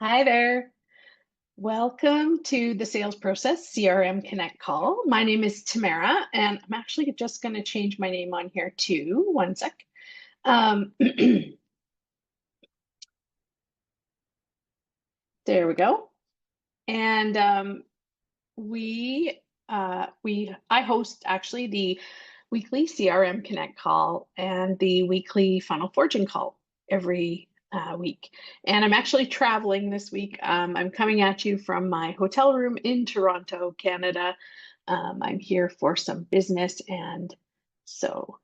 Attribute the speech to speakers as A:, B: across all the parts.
A: Hi there. Welcome to the Sales Process CRM Connect call. My name is Tamara, and I'm actually just going to change my name on here too. One sec. There we go. And I host actually the weekly CRM Connect call and the weekly Funnel Fortune call every week. And I'm actually traveling this week. I'm coming at you from my hotel room in Toronto, Canada. I'm here for some business, and so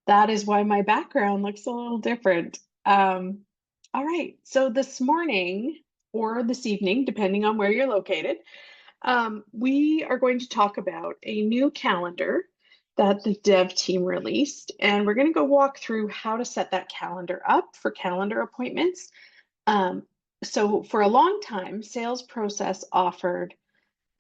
A: that is why my background looks a little different. All right, so this morning or this evening, depending on where you're located, we are going to talk about a new calendar that the dev team released, and we're going to go walk through how to set that calendar up for calendar appointments. Um, so, for a long time, Sales Process offered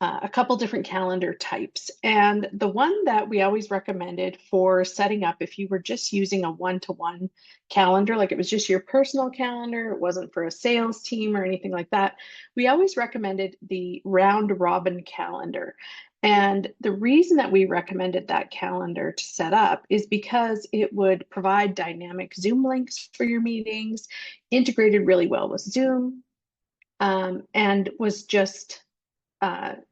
A: a couple different calendar types. And the one that we always recommended for setting up, if you were just using a one-to-one calendar, like it was just your personal calendar, it wasn't for a sales team or anything like that, we always recommended the round robin calendar. And the reason that we recommended that calendar to set up is because it would provide dynamic Zoom links for your meetings, integrated really well with Zoom, and was just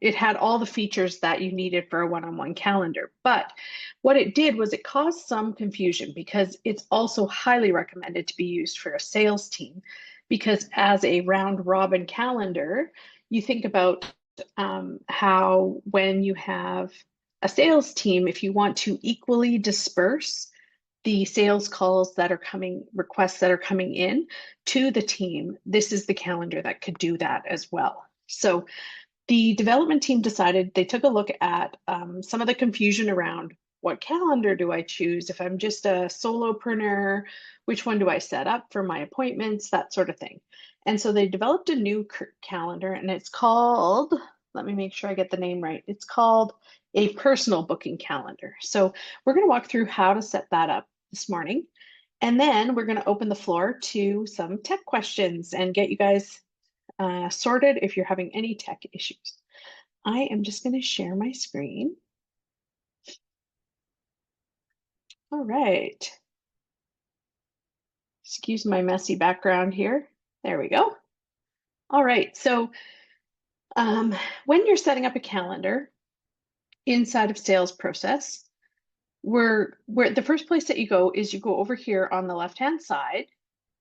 A: it had all the features that you needed for a one-on-one calendar. But what it did was it caused some confusion because it's also highly recommended to be used for a sales team. Because as a round robin calendar, you think about how when you have a sales team, if you want to equally disperse the sales calls that are coming, requests that are coming in to the team, this is the calendar that could do that as well. So the development team decided they took a look at some of the confusion around what calendar do I choose if I'm just a solopreneur, which one do I set up for my appointments, that sort of thing. And so they developed a new calendar, and it's called, let me make sure I get the name right. It's called a personal booking calendar. So we're going to walk through how to set that up this morning. And then we're going to open the floor to some tech questions and get you guys sorted if you're having any tech issues. I am just going to share my screen. All right. Excuse my messy background here. There we go. All right. So when you're setting up a calendar inside of Sales Process, where the first place that you go is you go over here on the left-hand side.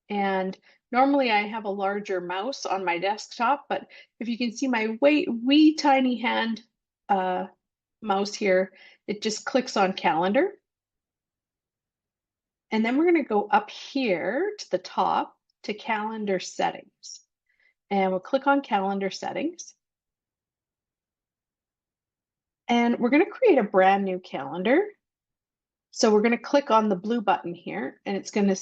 A: And normally I have a larger mouse on my desktop, but if you can see my wee tiny hand mouse here, it just clicks on calendar. And then we're going to go up here to the top to calendar settings. And we'll click on calendar settings. And we're going to create a brand new calendar. So we're going to click on the blue button here, and it's going to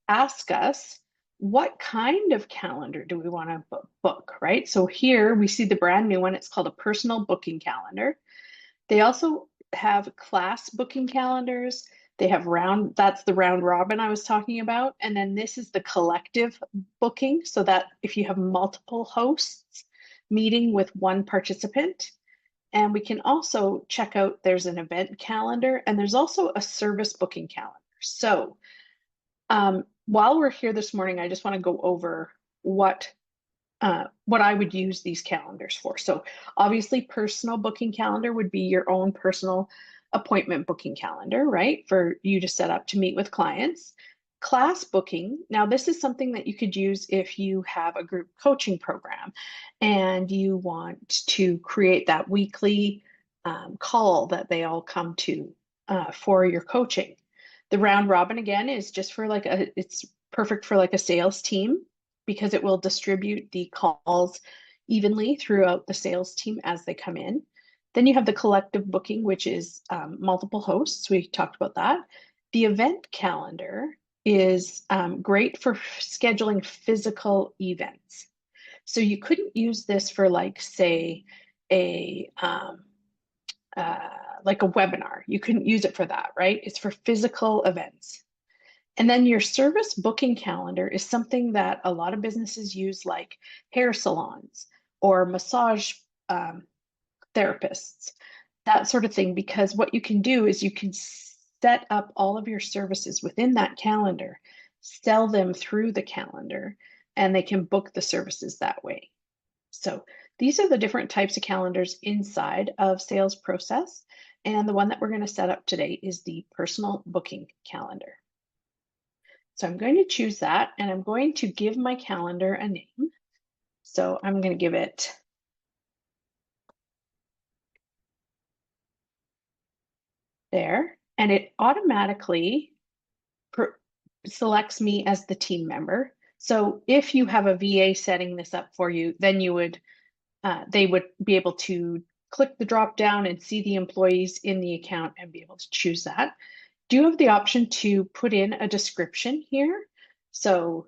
A: ask us what kind of calendar do we want to book, right? So here we see the brand new one. It's called a personal booking calendar. They also have class booking calendars. They have that's the round robin I was talking about. And then this is the collective booking, so that if you have multiple hosts meeting with one participant. And we can also check out, there's an event calendar, and there's also a service booking calendar. So while we're here this morning, I just want to go over what I would use these calendars for. So obviously, personal booking calendar would be your own personal appointment booking calendar, right? For you to set up to meet with clients. Class booking. Now, this is something that you could use if you have a group coaching program and you want to create that weekly call that they all come to for your coaching. The round robin again is just for it's perfect for like a sales team because it will distribute the calls evenly throughout the sales team as they come in. Then you have the collective booking, which is multiple hosts. We talked about that. The event calendar is great for scheduling physical events. So you couldn't use this for like, say, a like a webinar. You couldn't use it for that, right? It's for physical events. And then your service booking calendar is something that a lot of businesses use, like hair salons or massage um, therapists, that sort of thing, because what you can do is you can set up all of your services within that calendar, sell them through the calendar, and they can book the services that way. So these are the different types of calendars inside of sales process. And the one that we're going to set up today is the personal booking calendar. So I'm going to choose that, and I'm going to give my calendar a name. So I'm going to give it there, and it automatically selects me as the team member. So if you have a VA setting this up for you, then they would be able to click the drop down and see the employees in the account and be able to choose that. Do you have the option to put in a description here? So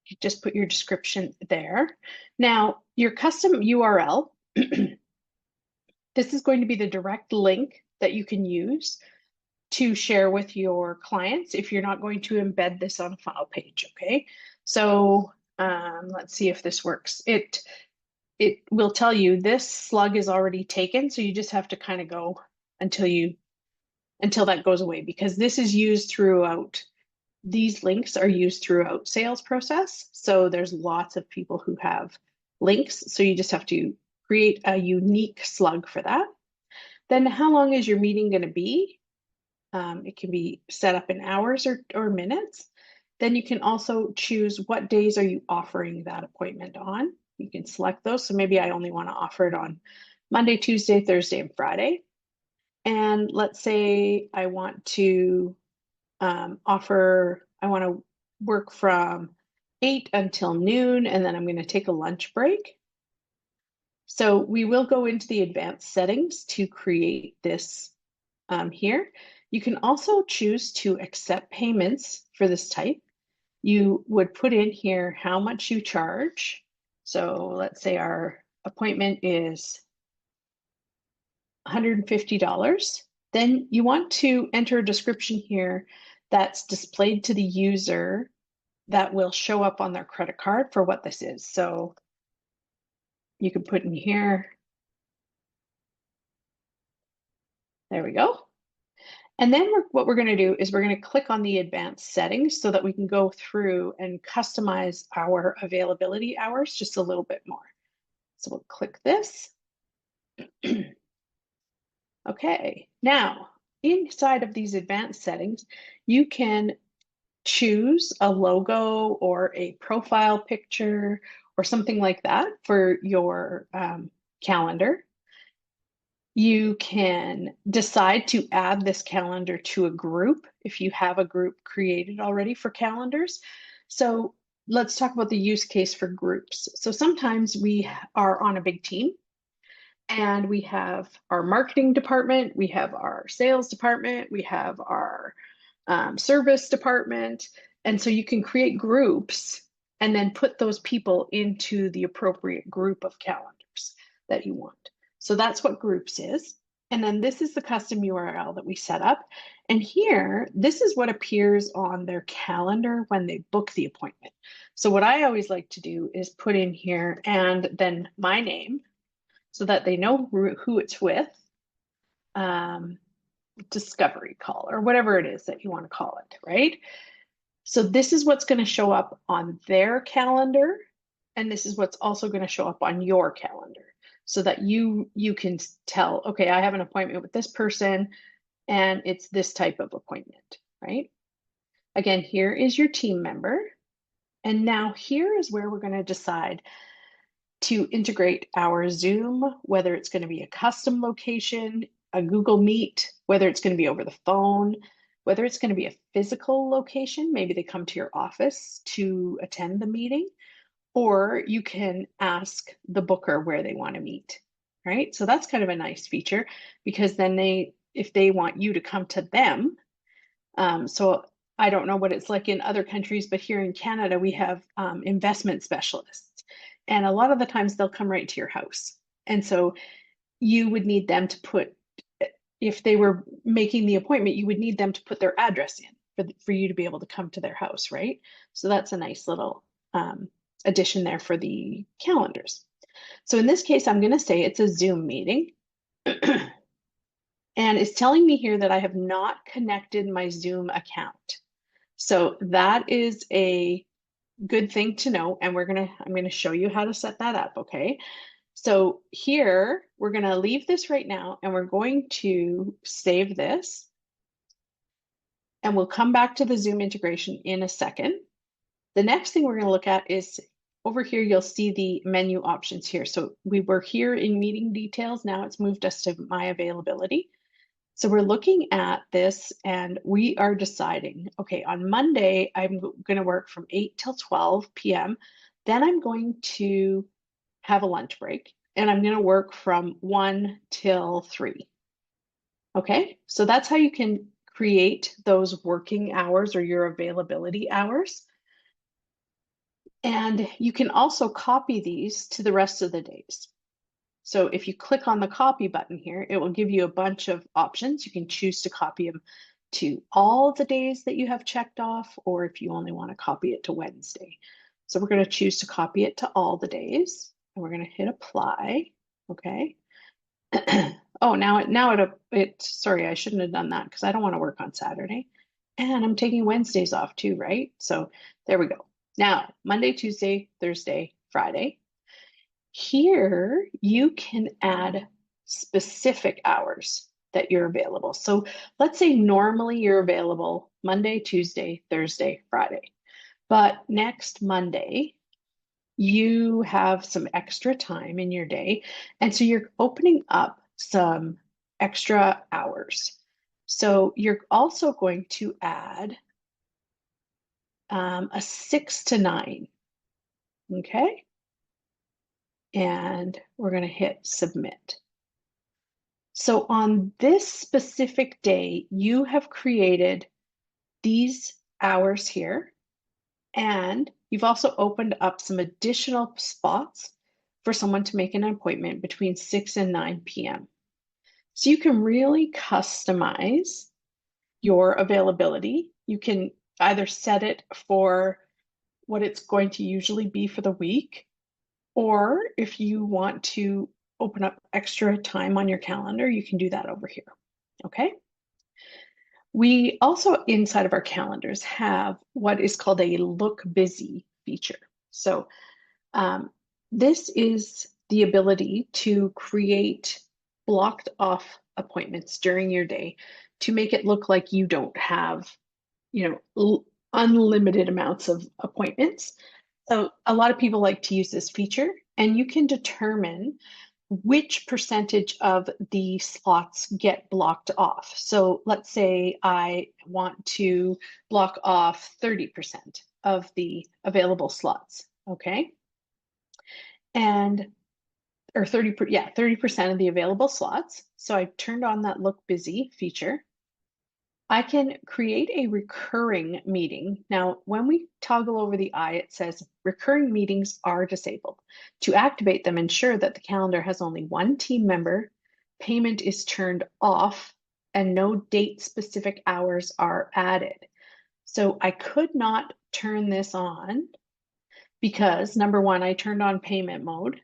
A: you just put your description there. Now, your custom URL, this is going to be the direct link that you can use to share with your clients if you're not going to embed this on a funnel page, okay? So let's see if this works. It will tell you this slug is already taken, so you just have to kind of go until that goes away, because this is used throughout. These links are used throughout sales process. So there's lots of people who have links. So you just have to create a unique slug for that. Then how long is your meeting going to be? It can be set up in hours or minutes. Then you can also choose what days are you offering that appointment on. You can select those. So maybe I only want to offer it on Monday, Tuesday, Thursday, and Friday. And let's say I want to I want to work from 8 until noon, and then I'm going to take a lunch break. So we will go into the advanced settings to create this here. You can also choose to accept payments for this type. You would put in here how much you charge. So let's say our appointment is $150. Then you want to enter a description here that's displayed to the user that will show up on their credit card for what this is. So you can put in here, there we go. And then what we're going to do is we're going to click on the advanced settings so that we can go through and customize our availability hours just a little bit more. So we'll click this. Okay, now inside of these advanced settings, you can choose a logo or a profile picture or something like that for your calendar. You can decide to add this calendar to a group if you have a group created already for calendars. So let's talk about the use case for groups. So sometimes we are on a big team and we have our marketing department, we have our sales department, we have our service department. And so you can create groups and then put those people into the appropriate group of calendars that you want. So that's what groups is. And then this is the custom URL that we set up. And here, this is what appears on their calendar when they book the appointment. So what I always like to do is put in here and then my name so that they know who it's with. Discovery call or whatever it is that you want to call it, right? So this is what's going to show up on their calendar, and this is what's also going to show up on your calendar so that you can tell, okay, I have an appointment with this person and it's this type of appointment, right? Again, here is your team member. And now here is where we're going to decide to integrate our Zoom, whether it's going to be a custom location, a Google Meet, whether it's going to be over the phone, whether it's going to be a physical location, maybe they come to your office to attend the meeting, or you can ask the booker where they want to meet, right? So that's kind of a nice feature because then if they want you to come to them, so I don't know what it's like in other countries, but here in Canada, we have investment specialists. And a lot of the times they'll come right to your house. And so you would need them to put, if they were making the appointment, you would need them to put their address in for you to be able to come to their house, right? So that's a nice little addition there for the calendars. So in this case, I'm going to say it's a Zoom meeting. And it's telling me here that I have not connected my Zoom account. So that is a good thing to know. And I'm going to show you how to set that up. Okay. So here we're going to leave this right now and we're going to save this and we'll come back to the Zoom integration in a second. The next thing we're going to look at is over here, you'll see the menu options here. So we were here in meeting details. Now it's moved us to my availability. So we're looking at this and we are deciding, okay, on Monday, I'm going to work from 8 till 12 p.m. Then I'm going to have a lunch break and I'm going to work from 1 till 3. Okay, so that's how you can create those working hours or your availability hours. And you can also copy these to the rest of the days. So if you click on the copy button here, it will give you a bunch of options. You can choose to copy them to all the days that you have checked off, or if you only want to copy it to Wednesday. So we're going to choose to copy it to all the days, and we're going to hit apply. Okay. Oh, sorry, I shouldn't have done that because I don't want to work on Saturday. And I'm taking Wednesdays off too, right? So there we go. Now, Monday, Tuesday, Thursday, Friday. Here you can add specific hours that you're available. So let's say normally you're available Monday, Tuesday, Thursday, Friday. But next Monday, you have some extra time in your day. And so you're opening up some extra hours. So you're also going to add a 6 to 9. Okay. And we're going to hit submit. So on this specific day, you have created these hours here, and you've also opened up some additional spots for someone to make an appointment between 6 and 9 p.m. So you can really customize your availability. You can either set it for what it's going to usually be for the week, or if you want to open up extra time on your calendar, you can do that over here. Okay. We also, inside of our calendars, have what is called a look busy feature. So this is the ability to create blocked off appointments during your day to make it look like you don't have, unlimited amounts of appointments. So a lot of people like to use this feature, and you can determine which percentage of the slots get blocked off. So let's say I want to block off 30% of the available slots, okay? Or 30% of the available slots. So I turned on that look busy feature. I can create a recurring meeting. Now, when we toggle over the I, it says recurring meetings are disabled. To activate them, ensure that the calendar has only one team member, payment is turned off, and no date-specific hours are added. So I could not turn this on because, number one, I turned on payment mode.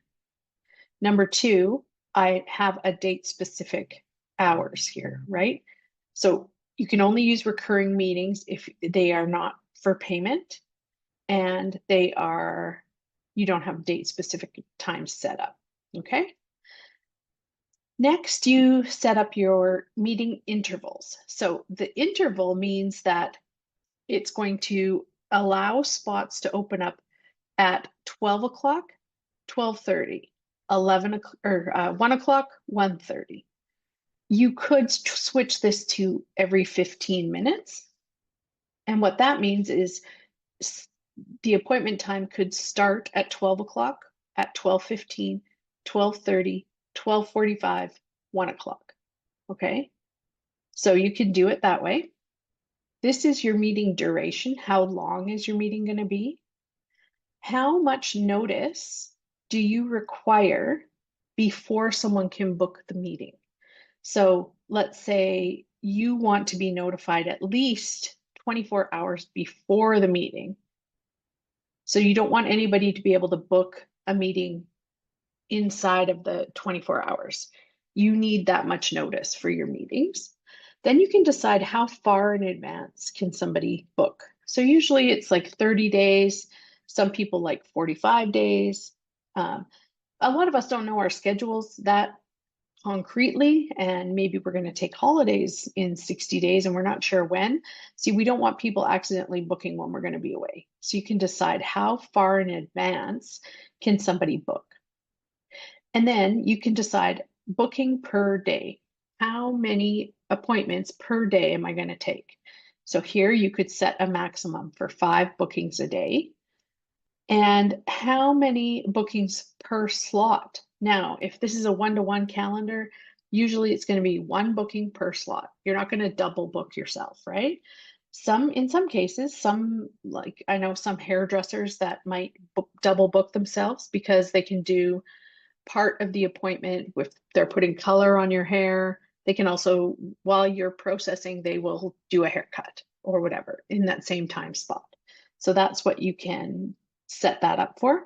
A: Number two, I have a date-specific hours here, right? So you can only use recurring meetings if they are not for payment and you don't have date specific times set up, okay? Next, you set up your meeting intervals. So the interval means that it's going to allow spots to open up at 12 o'clock, 12:30, 11 or 1 o'clock, 1:30. You could switch this to every 15 minutes. And what that means is the appointment time could start at 12 o'clock, at 12:15, 12:30, 12:45, 1 o'clock. Okay. So you can do it that way. This is your meeting duration. How long is your meeting going to be? How much notice do you require before someone can book the meeting? So let's say you want to be notified at least 24 hours before the meeting. So you don't want anybody to be able to book a meeting inside of the 24 hours. You need that much notice for your meetings. Then you can decide how far in advance can somebody book. So usually it's like 30 days. Some people like 45 days. A lot of us don't know our schedules that concretely, and maybe we're going to take holidays in 60 days and we're not sure when. See, we don't want people accidentally booking when we're going to be away. So you can decide how far in advance can somebody book. And then you can decide booking per day. How many appointments per day am I going to take? So here you could set a maximum for 5 bookings a day. And how many bookings per slot? Now, if this is a one-to-one calendar, usually it's going to be 1 booking per slot. You're not going to double book yourself, right? In some cases, like I know some hairdressers that might double book themselves because they can do part of the appointment if they're putting color on your hair. They can also, while you're processing, they will do a haircut or whatever in that same time spot. So that's what you can set that up for.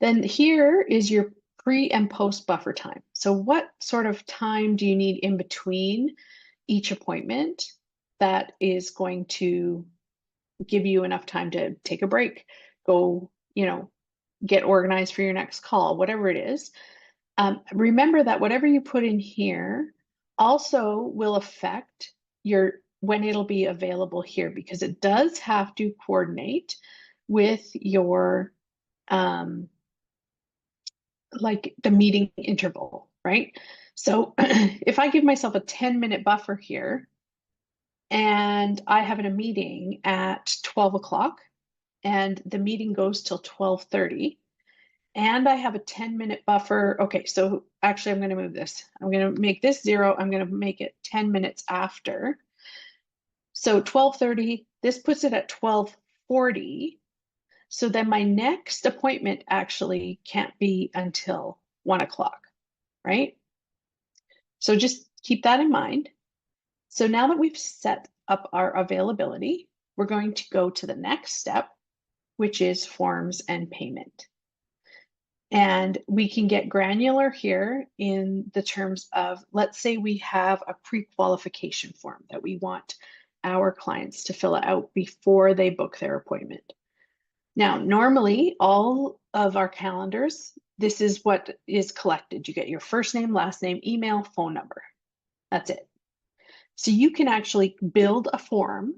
A: Then here is your pre and post buffer time. So what sort of time do you need in between each appointment that is going to give you enough time to take a break, go, get organized for your next call, whatever it is. Remember that whatever you put in here also will affect when it'll be available here, because it does have to coordinate with your like the meeting interval, right? So if I give myself a 10-minute buffer here and I have a meeting at 12 o'clock and the meeting goes till 12:30, and I have a 10-minute buffer. Okay, so actually I'm going to move this. I'm going to make this 0. I'm going to make it 10 minutes after. So 12:30, this puts it at 12:40. So then my next appointment actually can't be until 1 o'clock, right? So just keep that in mind. So now that we've set up our availability, we're going to go to the next step, which is forms and payment. And we can get granular here in the terms of, let's say we have a pre-qualification form that we want our clients to fill out before they book their appointment. Now, normally all of our calendars, this is what is collected. You get your first name, last name, email, phone number. That's it. So you can actually build a form.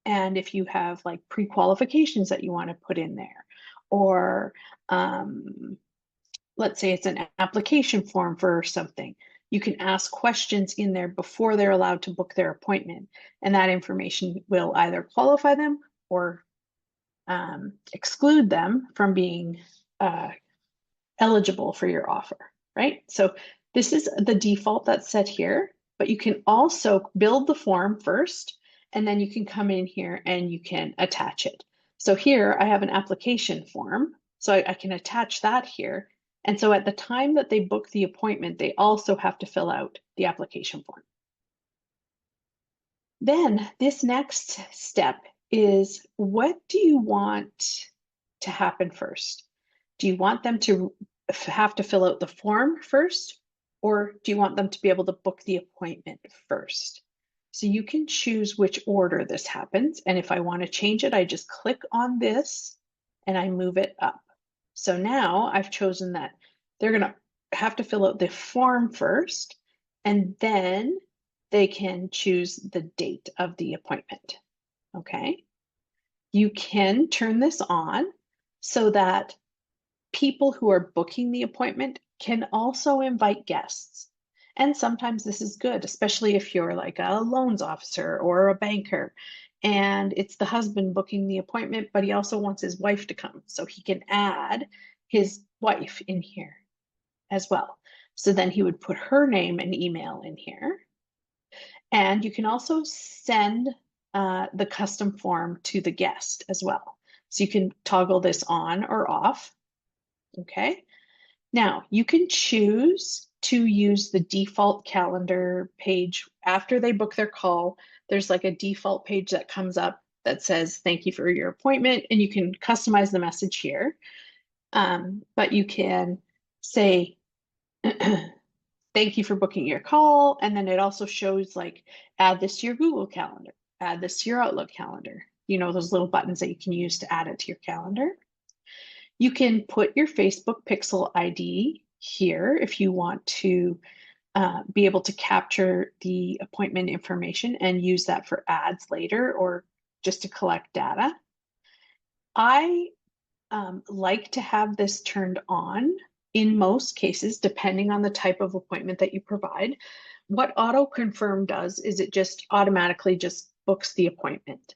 A: And if you have like pre-qualifications that you want to put in there, or let's say it's an application form for something, you can ask questions in there before they're allowed to book their appointment. And that information will either qualify them or exclude them from being eligible for your offer, right? So this is the default that's set here, but you can also build the form first, and then you can come in here and you can attach it. So here I have an application form, so I can attach that here. And so at the time that they book the appointment, they also have to fill out the application form. Then this next step is, what do you want to happen first? Do you want them to have to fill out the form first, or do you want them to be able to book the appointment first? So you can choose which order this happens. And if I want to change it, I just click on this and I move it up. So now I've chosen that they're going to have to fill out the form first, and then they can choose the date of the appointment. Okay. You can turn this on so that people who are booking the appointment can also invite guests. And sometimes this is good, especially if you're like a loans officer or a banker, and it's the husband booking the appointment, but he also wants his wife to come. So he can add his wife in here as well. So then he would put her name and email in here. And you can also send the custom form to the guest as well. So you can toggle this on or off. Okay. Now, you can choose to use the default calendar page after they book their call. There's like a default page that comes up that says, thank you for your appointment, and you can customize the message here. But you can say, thank you for booking your call. And then it also shows like, add this to your Google Calendar, add this to your Outlook calendar. You know, those little buttons that you can use to add it to your calendar. You can put your Facebook Pixel ID here if you want to be able to capture the appointment information and use that for ads later or just to collect data. I like to have this turned on in most cases, depending on the type of appointment that you provide. What auto confirm does is it just automatically just books the appointment.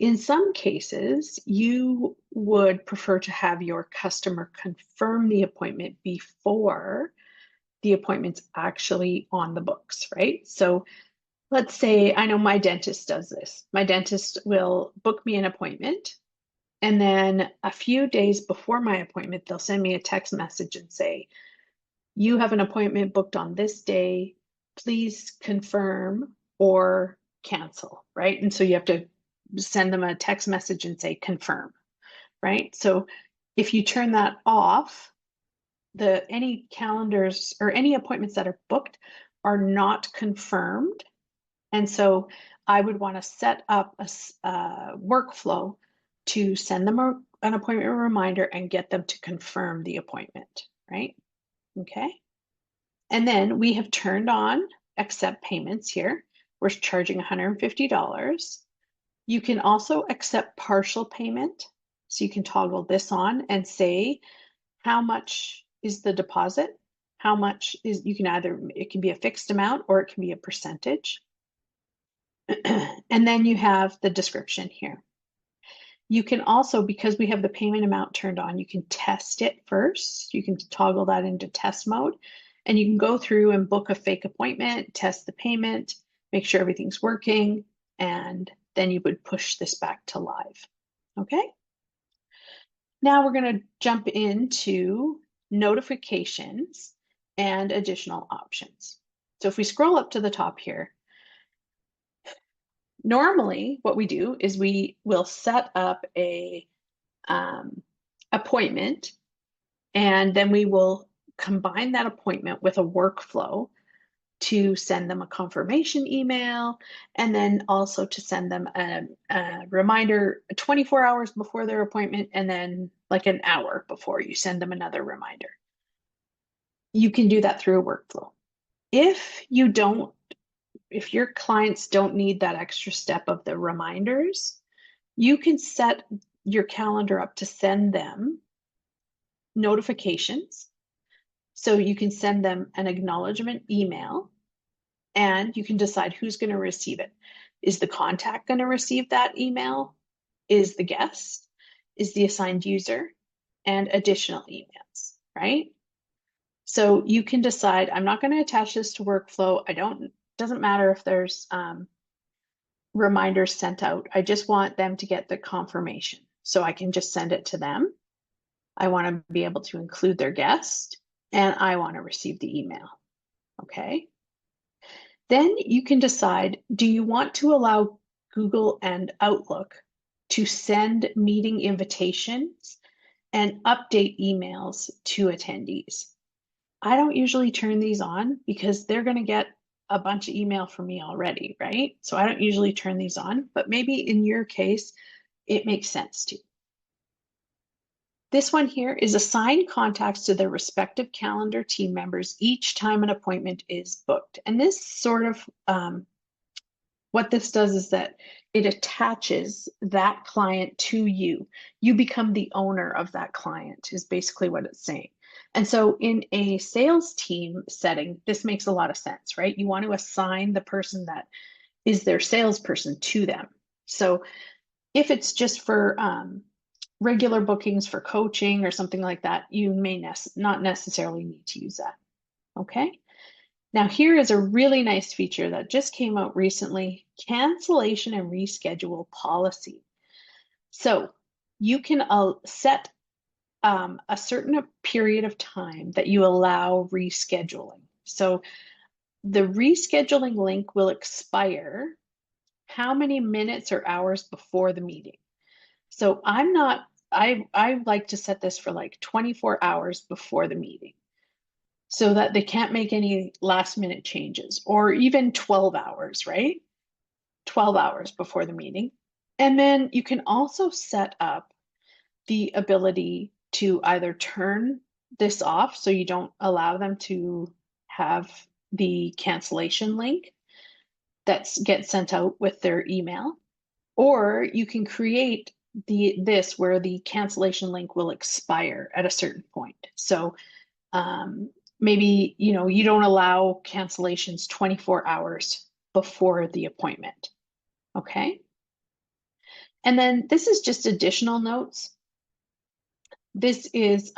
A: In some cases, you would prefer to have your customer confirm the appointment before the appointment's actually on the books, right? So let's say I know my dentist does this. My dentist will book me an appointment, and then a few days before my appointment, they'll send me a text message and say, you have an appointment booked on this day. Please confirm or cancel, right? And so you have to send them a text message and say confirm, right? So if you turn that off, any calendars or any appointments that are booked are not confirmed. And so I would want to set up a workflow to send them an appointment reminder and get them to confirm the appointment, right? Okay. And then we have turned on accept payments here. We're charging $150. You can also accept partial payment. So you can toggle this on and say how much is the deposit? How much is, you can either, it can be a fixed amount or it can be a percentage. And then you have the description here. You can also, because we have the payment amount turned on, you can test it first. You can toggle that into test mode, and you can go through and book a fake appointment, test the payment, make sure everything's working, and then you would push this back to live. Okay. Now we're going to jump into notifications and additional options. So if we scroll up to the top here, normally what we do is we will set up a appointment, and then we will combine that appointment with a workflow to send them a confirmation email, and then also to send them a reminder 24 hours before their appointment, and then like an hour before you send them another reminder. You can do that through a workflow. If your clients don't need that extra step of the reminders, you can set your calendar up to send them notifications. So you can send them an acknowledgement email, and you can decide who's going to receive it. Is the contact going to receive that email? Is the guest? Is the assigned user? And additional emails, right? So you can decide, I'm not going to attach this to workflow. Doesn't matter if there's reminders sent out. I just want them to get the confirmation. So I can just send it to them. I want to be able to include their guest, and I want to receive the email. Okay. Then you can decide, do you want to allow Google and Outlook to send meeting invitations and update emails to attendees? I don't usually turn these on because they're going to get a bunch of email from me already, right? So I don't usually turn these on, but maybe in your case, it makes sense to. This one here is assign contacts to their respective calendar team members each time an appointment is booked. And this sort of, what this does is that it attaches that client to you. You become the owner of that client is basically what it's saying. And so in a sales team setting, this makes a lot of sense, right? You want to assign the person that is their salesperson to them. So if it's just for regular bookings for coaching or something like that, you may not necessarily need to use that. Okay. Now here is a really nice feature that just came out recently, cancellation and reschedule policy. So you can set a certain period of time that you allow rescheduling. So the rescheduling link will expire how many minutes or hours before the meeting. So I like to set this for like 24 hours before the meeting so that they can't make any last minute changes, or even 12 hours, right? 12 hours before the meeting. And then you can also set up the ability to either turn this off so you don't allow them to have the cancellation link that gets sent out with their email, or you can create this where the cancellation link will expire at a certain point. So maybe you don't allow cancellations 24 hours before the appointment. Okay. And then this is just additional notes. This is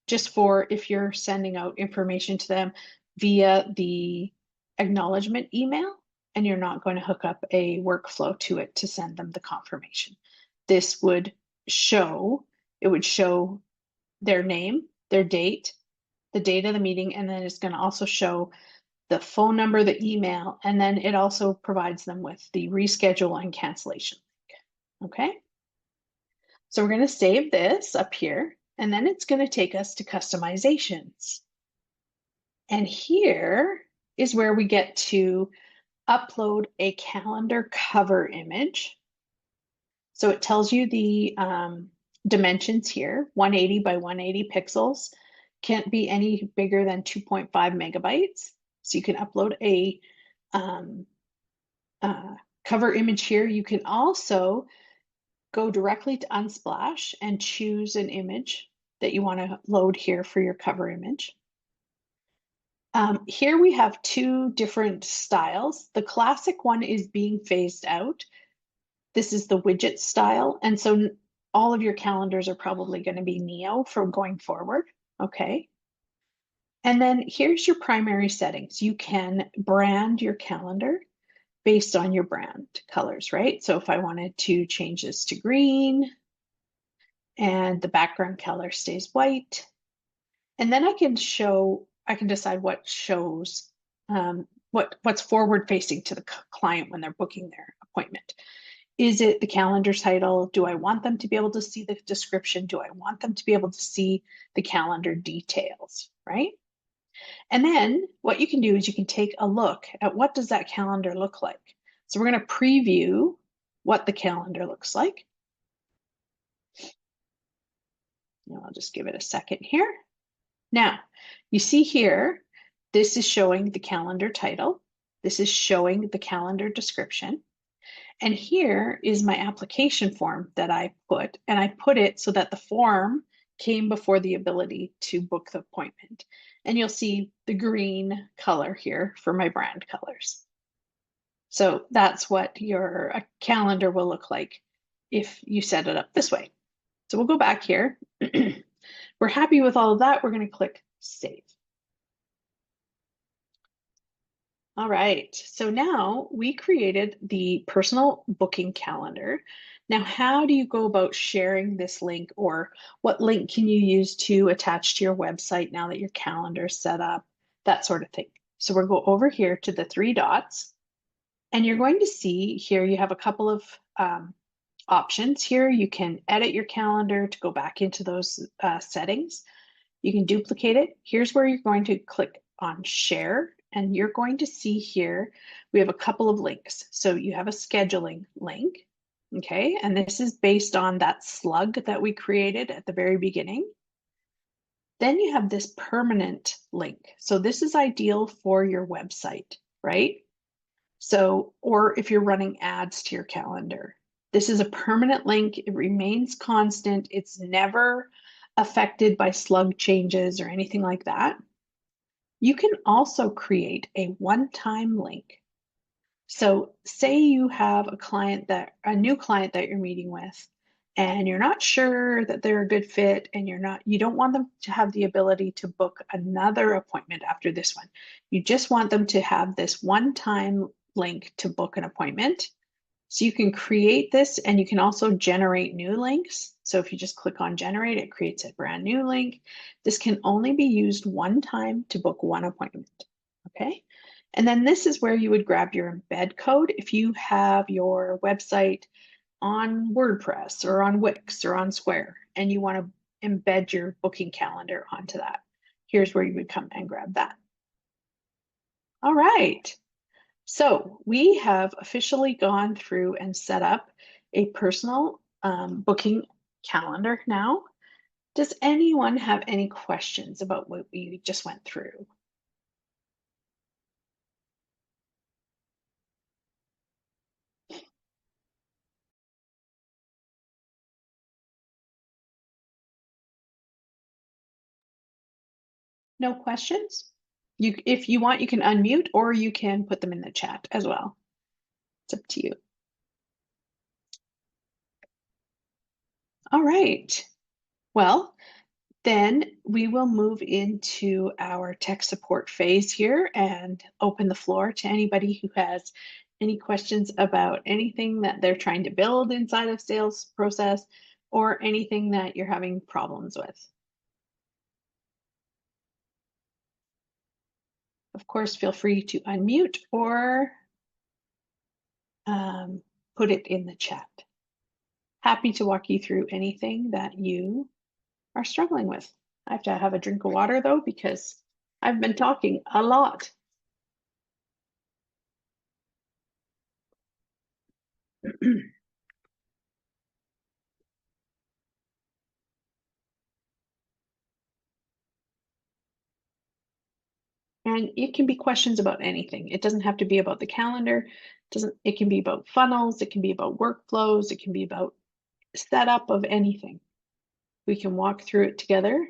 A: just for if you're sending out information to them via the acknowledgement email and you're not going to hook up a workflow to it to send them the confirmation. This would show, it would show their name, their date, the date of the meeting, and then it's going to also show the phone number, the email, and then it also provides them with the reschedule and cancellation link. Okay. So we're going to save this up here, and then it's going to take us to customizations. And here is where we get to upload a calendar cover image. So it tells you the dimensions here, 180 by 180 pixels, can't be any bigger than 2.5 megabytes. So you can upload a cover image here. You can also go directly to Unsplash and choose an image that you want to load here for your cover image. Here we have two different styles. The classic one is being phased out. This is the widget style. And so all of your calendars are probably going to be Neo from going forward. Okay. And then here's your primary settings. You can brand your calendar based on your brand colors, right? So if I wanted to change this to green and the background color stays white, and then I can decide what shows, what's forward facing to the client when they're booking their appointment. Is it the calendar title? Do I want them to be able to see the description? Do I want them to be able to see the calendar details, right? And then what you can do is you can take a look at what does that calendar look like. So we're going to preview what the calendar looks like. And I'll just give it a second here. Now, you see here, this is showing the calendar title. This is showing the calendar description. And here is my application form that I put, and I put it so that the form came before the ability to book the appointment. And you'll see the green color here for my brand colors. So that's what your calendar will look like if you set it up this way. So we'll go back here. We're happy with all of that. We're going to click Save. All right, so now we created the personal booking calendar. Now, how do you go about sharing this link, or what link can you use to attach to your website now that your calendar is set up, that sort of thing. So we'll go over here to the three dots, and you're going to see here you have a couple of options here. You can edit your calendar to go back into those settings. You can duplicate it. Here's where you're going to click on Share. And you're going to see here, we have a couple of links. So you have a scheduling link, okay? And this is based on that slug that we created at the very beginning. Then you have this permanent link. So this is ideal for your website, right? So, or if you're running ads to your calendar. This is a permanent link. It remains constant. It's never affected by slug changes or anything like that. You can also create a one-time link. So say you have a new client that you're meeting with, and you're not sure that they're a good fit, and you don't want them to have the ability to book another appointment after this one. You just want them to have this one-time link to book an appointment. So you can create this, and you can also generate new links. So if you just click on generate, it creates a brand new link. This can only be used one time to book one appointment. Okay. And then this is where you would grab your embed code. If you have your website on WordPress or on Wix or on Square, and you want to embed your booking calendar onto that, here's where you would come and grab that. All right. So we have officially gone through and set up a personal booking calendar now. Does anyone have any questions about what we just went through? No questions? If you want, you can unmute or you can put them in the chat as well. It's up to you. All right. Well, then we will move into our tech support phase here and open the floor to anybody who has any questions about anything that they're trying to build inside of sales process or anything that you're having problems with. Of course, feel free to unmute or put it in the chat. Happy to walk you through anything that you are struggling with. I have to have a drink of water though, because I've been talking a lot. And it can be questions about anything. It doesn't have to be about the calendar. It can be about funnels, it can be about workflows, it can be about setup of anything. We can walk through it together.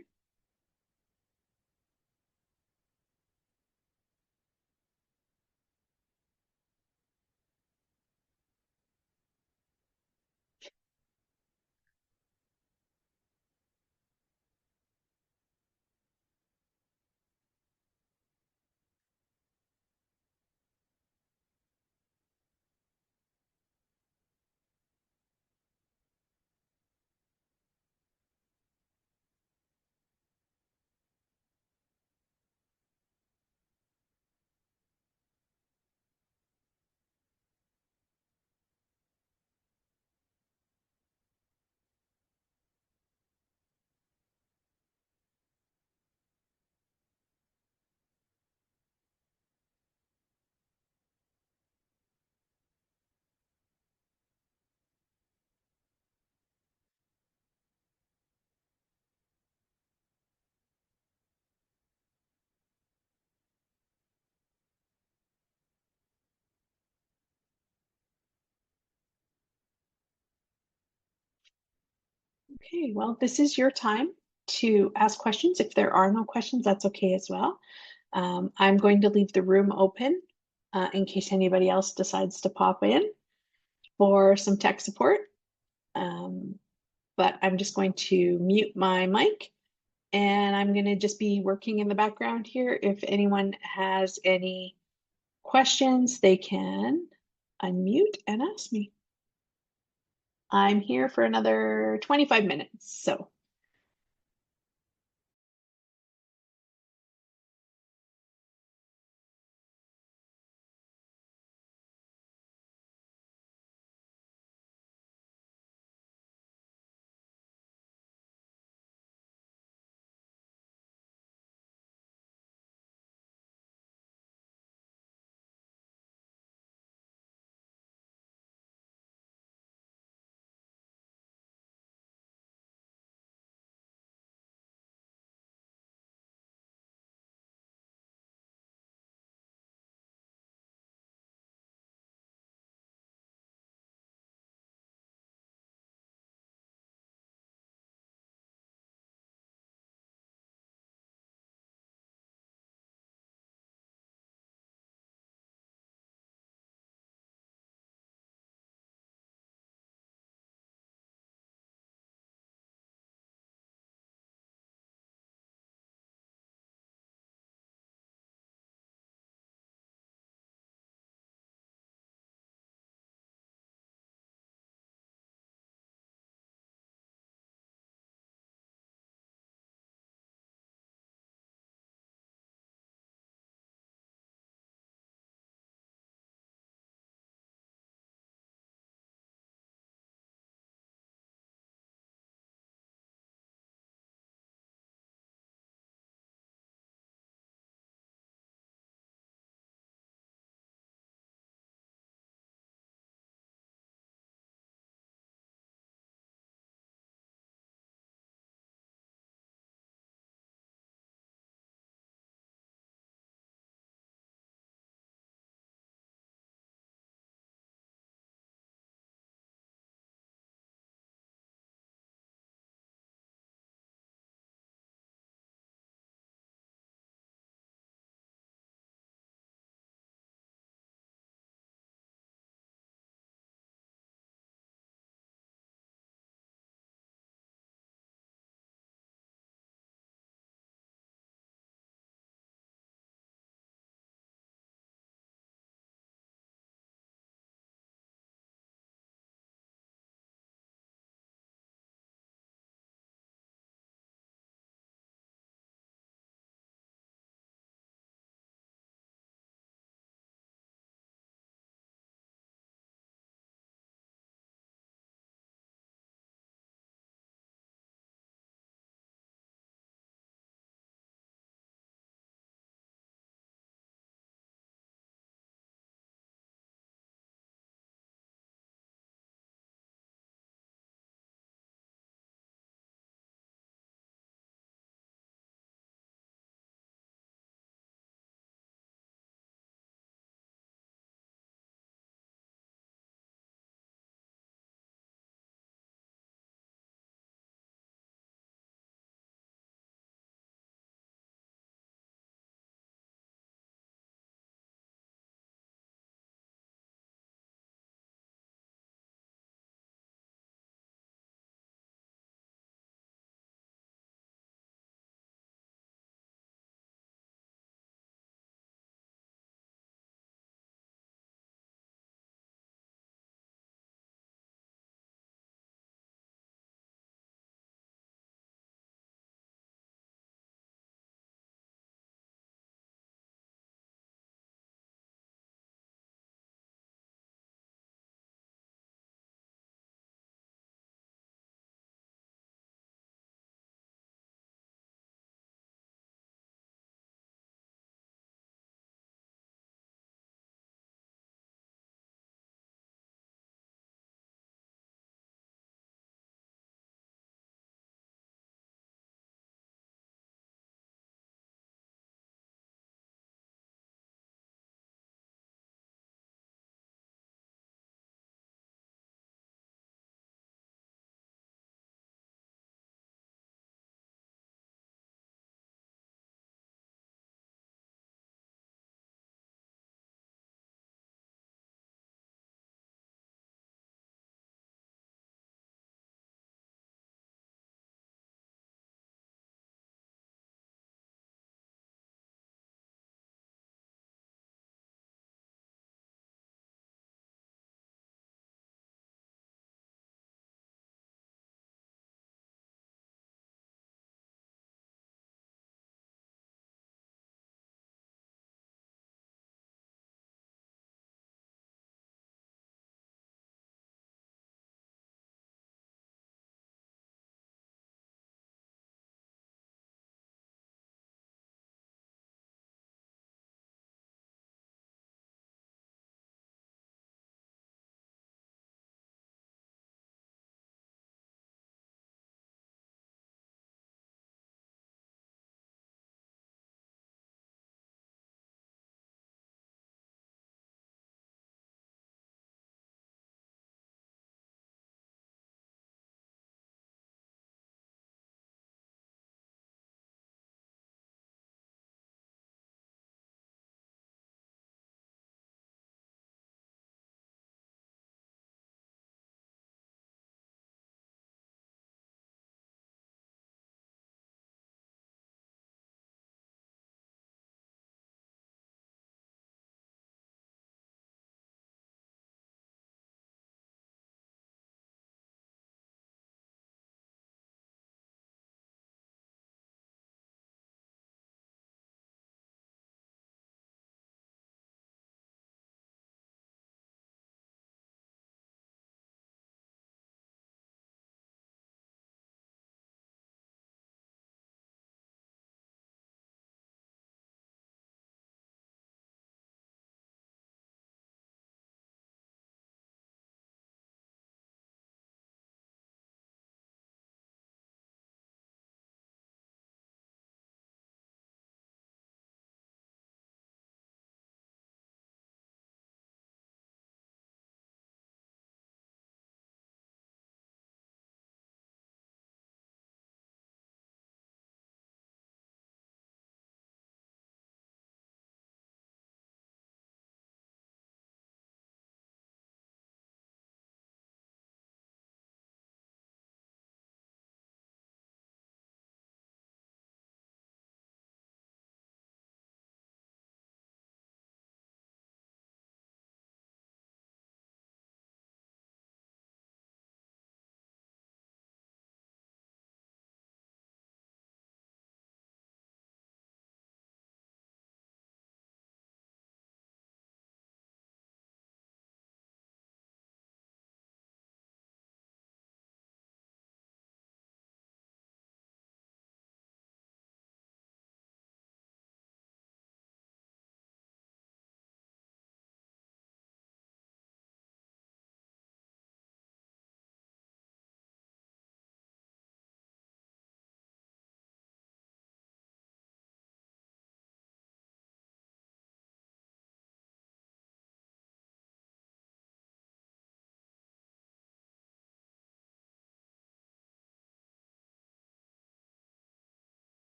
A: Okay, well, this is your time to ask questions. If there are no questions, that's okay as well. I'm going to leave the room open in case anybody else decides to pop in for some tech support. But I'm just going to mute my mic and I'm going to just be working in the background here. If anyone has any questions, they can unmute and ask me. I'm here for another 25 minutes, so.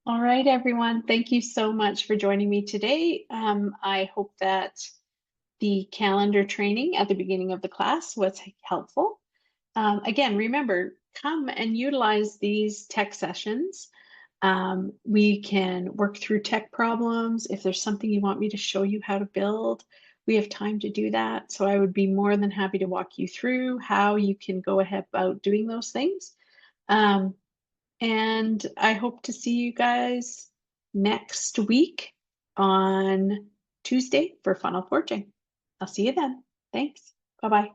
A: All right, everyone. Thank you so much for joining me today. I hope that the calendar training at the beginning of the class was helpful. Again, remember, come and utilize these tech sessions. We can work through tech problems. If there's something you want me to show you how to build, we have time to do that. So I would be more than happy to walk you through how you can go ahead about doing those things. Um, and I hope to see you guys next week on Tuesday for funnel forging. I'll see you then. Thanks. Bye-bye.